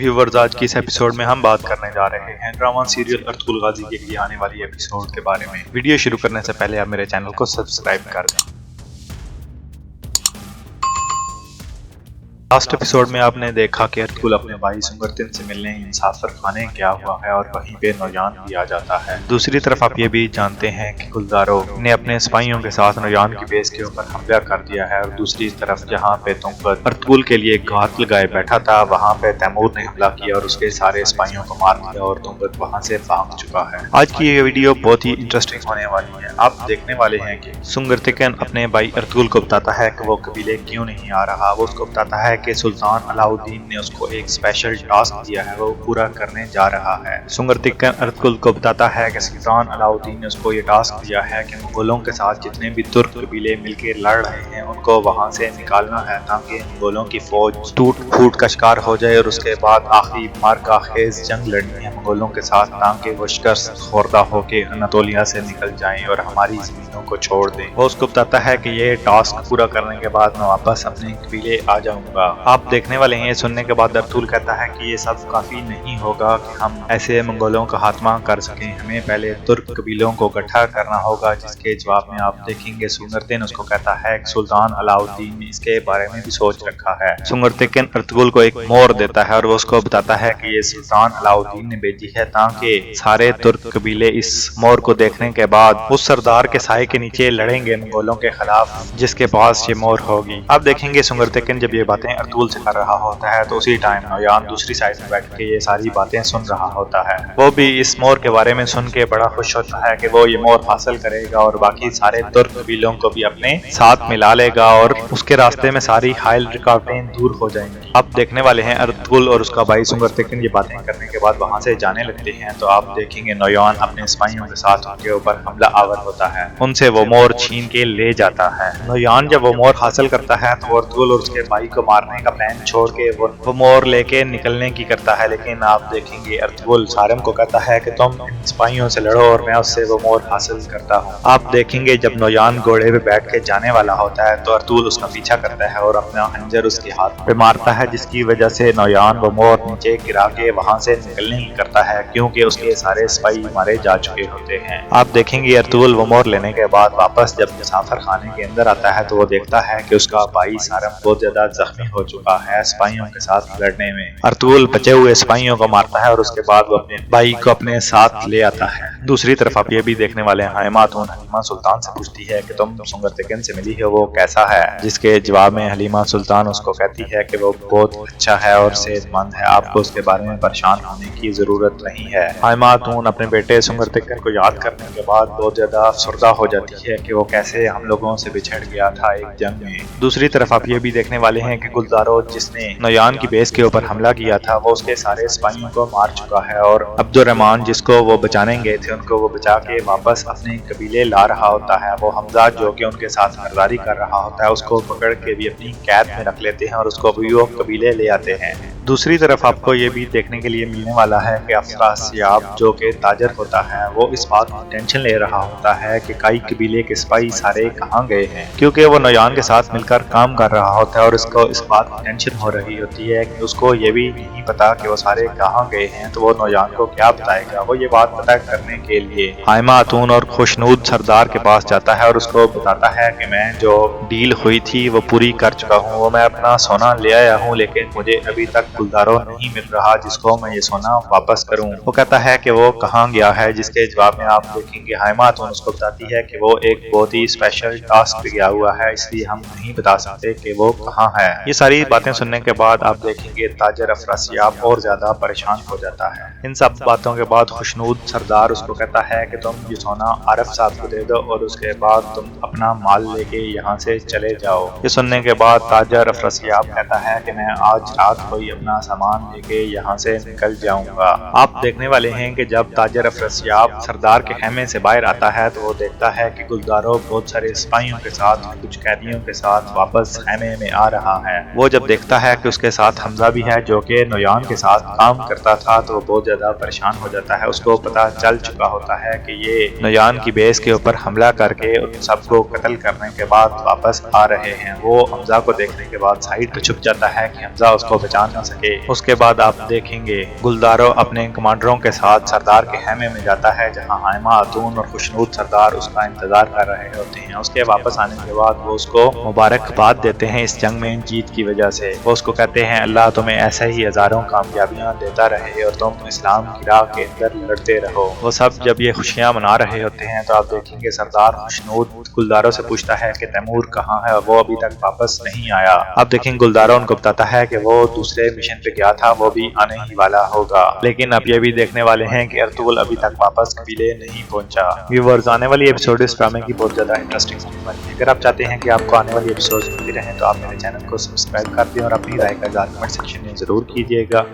Viewers, आज की इस एपिसोड में हम बात करने जा रहे हैं ड्रामा सीरियल अर्तुगरुल गाजी के लिए आने वाली एपिसोड के बारे में। वीडियो शुरू करने से पहले आप मेरे चैनल को सब्सक्राइब कर दें। लास्ट एपिसोड में आपने देखा कि अर्तुगरुल अपने भाई सुंगरतिन से मिलने इंसाफर खाने गया हुआ है और वहीं पे नौयान भी आ जाता है। दूसरी तरफ आप ये भी जानते हैं कि गुलजारो ने अपने सिपाहियों के साथ नौयान की बेस के ऊपर हमला कर दिया है और दूसरी तरफ जहाँ पे तुंगत अर्तुगरुल के लिए घात लगाए बैठा था, वहाँ पे तैमूर ने हमला किया और उसके सारे सिपाहियों को मार दिया और तुंगत वहाँ से भाग चुका है। आज की ये वीडियो बहुत ही इंटरेस्टिंग होने वाली है। आप देखने वाले हैं कि सुंगरतिन अपने भाई अर्तुगरुल को बताता है कि वो कबीले क्यों नहीं आ रहा। वो उसको बताता है कि सुल्तान अलाउद्दीन ने उसको एक स्पेशल टास्क दिया है, वो पूरा करने जा रहा है। सुंगरतिन अर्तुगरुल को बताता है कि सुल्तान अलाउद्दीन ने उसको ये टास्क दिया है कि मंगोलों के साथ जितने भी तुर्क कबीले मिलकर लड़ रहे हैं उनको वहां से निकालना है ताकि मंगोलों की फौज टूट फूट का शिकार हो जाए और उसके बाद आखिरी मार्का खेज जंग लड़नी है मंगोलों के साथ ताकि वो शिकस्त खोरदा होके अनातोलिया से निकल जाएं और हमारी जमीनों को छोड़ दें। वो उसको बताता है कि ये टास्क पूरा करने के बाद मैं वापस अपने कबीले आ जाऊंगा। आप देखने वाले हैं। ये सुनने के बाद अर्तुगरुल कहता है कि ये सब काफी नहीं होगा कि हम ऐसे मंगोलों का खात्मा कर सकें, हमें पहले तुर्क कबीलों को इकट्ठा करना होगा। जिसके जवाब में आप देखेंगे सुंगरतिन उसको कहता है कि सुल्तान अलाउद्दीन ने इसके बारे में भी सोच रखा है। सुंगरतिन अर्तुगरुल को एक मोहर देता है और वो उसको बताता है कि ये सुल्तान अलाउद्दीन ने भेजी है ताकि सारे तुर्क कबीले इस मोहर को देखने के बाद उस सरदार के साए के नीचे लड़ेंगे मंगोलों के खिलाफ जिसके पास ये मोहर होगी। आप देखेंगे सुंगरतिन जब ये बातें अर्तुगरुल से कर रहा होता है तो उसी टाइम नौयान दूसरी साइड में बैठ के ये सारी बातें सुन रहा होता है। वो भी इस मोहर के बारे में सुन के बड़ा खुश होता है कि वो ये मोहर हासिल करेगा और बाकी सारे तुर्क कबीलों को भी अपने साथ मिला लेगा और उसके रास्ते में सारी हाइल रुकावटें दूर हो जाएंगी। आप देखने वाले हैं अर्तुगरुल और उसका भाई सुंगरतिन ये बातें करने के बाद वहां से जाने लगते हैं तो आप देखेंगे नौयान अपने सिपाहियों के साथ उनके ऊपर हमला आवर होता है, उनसे वो मोहर छीन के ले जाता है। नौयान जब वो मोहर हासिल करता है तो अर्तुगरुल और उसके भाई को मारने का प्लान छोड़ के वो मोहर लेके निकलने की करता है, लेकिन आप देखेंगे अर्तुगरुल सारम को कहता है कि तुम सिपाहियों से लड़ो और मैं उससे वो मोहर हासिल करता हूँ। आप देखेंगे जब नौयान घोड़े पे बैठ के जाने वाला होता है तो अर्तुगरुल उसका पीछा करता है और अपना खंजर उसके हाथ पे मारता है, जिसकी वजह से नौयान वो मोहर नीचे गिरा के वहां से निकलने की करता है क्योंकि उसके सारे सिपाही मारे जा चुके होते हैं। आप देखेंगे अर्तुगरुल वो मोहर लेने के बाद वापस जब मुसाफिर खाने के अंदर आता है तो वो देखता है कि उसका भाई सारम बहुत ज्यादा जख्मी हो चुका है सिपाहियों के साथ लड़ने में। अर्तुगरुल बचे हुए सिपाहियों को मारता है और उसके बाद वो अपने भाई को अपने साथ ले आता है। दूसरी तरफ आप ये भी देखने वाले हैं हलीमा सुल्तान से पूछती है कि तुम सुंगरतिन से मिली हो, वो कैसा है? जिसके जवाब में हलीमा सुल्तान उसको कहती है कि वो बहुत अच्छा है और सेहतमंद है, आपको उसके बारे में परेशान होने की जरूरत नहीं है। हलीमा अपने बेटे सुंगरतिन को याद करने के बाद बहुत ज्यादा अफसरदा हो जाती है कि वो कैसे हम लोगों से बिछड़ गया था एक जंग में। दूसरी तरफ आप ये भी देखने वाले हैं कि गुलजारो जिसने नौयान की बेस के ऊपर हमला किया था वो उसके सारे सिपाहियों को मार चुका है और अब्दुर्रहमान जिसको वो बचाने गए थे उनको वो बचा के वापस अपने कबीले ला रहा होता है। वो हमजा जो कि उनके साथ मर्दारी कर रहा होता है उसको पकड़ के भी अपनी कैद में रख लेते हैं और उसको भी वो कबीले ले आते हैं। दूसरी तरफ आपको ये भी देखने के लिए मिलने वाला है कि अफरासियाब जो कि ताजर होता है वो इस बात की टेंशन ले रहा होता है कि कई कबीले के सिपाही सारे कहाँ गए हैं, क्योंकि वो नौयान के साथ मिलकर काम कर रहा होता है और उसको इस बात की टेंशन हो रही होती है कि उसको ये भी नहीं पता कि वो सारे कहाँ गए हैं। तो वो नौयान को क्या बताएगा? वो ये बात पता करने के लिए हाइमा खातून और खुशनूद सरदार के पास जाता है और उसको बताता है कि मैं जो डील हुई थी वो पूरी कर चुका हूँ, वो मैं अपना सोना ले आया हूँ, लेकिन मुझे अभी तक गुलजारो नहीं मिल रहा जिसको मैं ये सोना वापस करूँ। वो कहता है कि वो कहाँ गया है, जिसके जवाब में आप देखेंगे हाइमा खातून उसको बताती है कि वो एक बहुत ही स्पेशल टास्क पे गया हुआ है, इसलिए हम नहीं बता सकते कि वो कहाँ है। ये सारी बातें सुनने के बाद आप देखेंगे ताजर अफरासियाब और ज्यादा परेशान हो जाता है। इन सब बातों के बाद खुशनूद सरदार उसको कहता है कि तुम ये सोना आरफ साहब को दे दो और उसके बाद तुम अपना माल लेके यहाँ से चले जाओ। ये सुनने के बाद ताजर अफरासियाब कहता है कि मैं आज रात को ही अपना सामान लेके यहाँ से निकल जाऊंगा। आप देखने वाले हैं कि जब ताजर अफरासियाब सरदार के खेमे से बाहर आता है तो वो देखता है कि गुलजारो बहुत सारे सिपाहियों के साथ कुछ कैदियों के साथ वापस खेमे में आ रहा है। वो जब देखता है कि उसके साथ हमजा भी है जो कि नोयान के साथ काम करता था तो वो बहुत ज्यादा परेशान हो जाता है। उसको पता चल चुका होता है कि ये नोयान की बेस के ऊपर हमला करके उन सबको कत्ल करने के बाद वापस आ रहे हैं। वो हमजा को देखने के बाद साइड पे छुप जाता है कि हमजा उसको बचा ना सके। उसके बाद आप देखेंगे गुलदारो अपने कमांडरों के साथ सरदार के खेमे में जाता है जहाँ हाइमा खातून और खुशनूद सरदार उसका इंतजार कर रहे होते हैं। उसके वापस आने के बाद वो उसको मुबारकबाद देते हैं इस जंग में जीत की वजह से। वो उसको कहते हैं अल्लाह तुम्हें ऐसे ही हजारों कामयाबियां देता रहे और तुम इस्लाम की राह के अंदर लड़ते रहो। वो सब जब ये खुशियां मना रहे होते हैं तो आप देखेंगे सरदार खुशनूद गुलदारों से पूछता है कि तैमूर कहाँ है और वो अभी तक वापस नहीं आया। अब देखेंगे गुलदारों उनको बताता है कि वो दूसरे मिशन पे गया था, वो भी आने ही वाला होगा। लेकिन अब ये भी देखने वाले हैं कि अर्तुगरुल अभी तक वापस कबीले नहीं पहुंचा। व्यूअर्स, आने वाली एपिसोड इस ड्रामे की बहुत ज्यादा इंटरेस्टिंग होने वाली है। अगर आप चाहते हैं कि आपको आने वाली एपिसोड मिलती रहे तो आप मेरे चैनल को सब्सक्राइब कर दें और अपनी राय का कमेंट सेक्शन में जरूर कीजिएगा।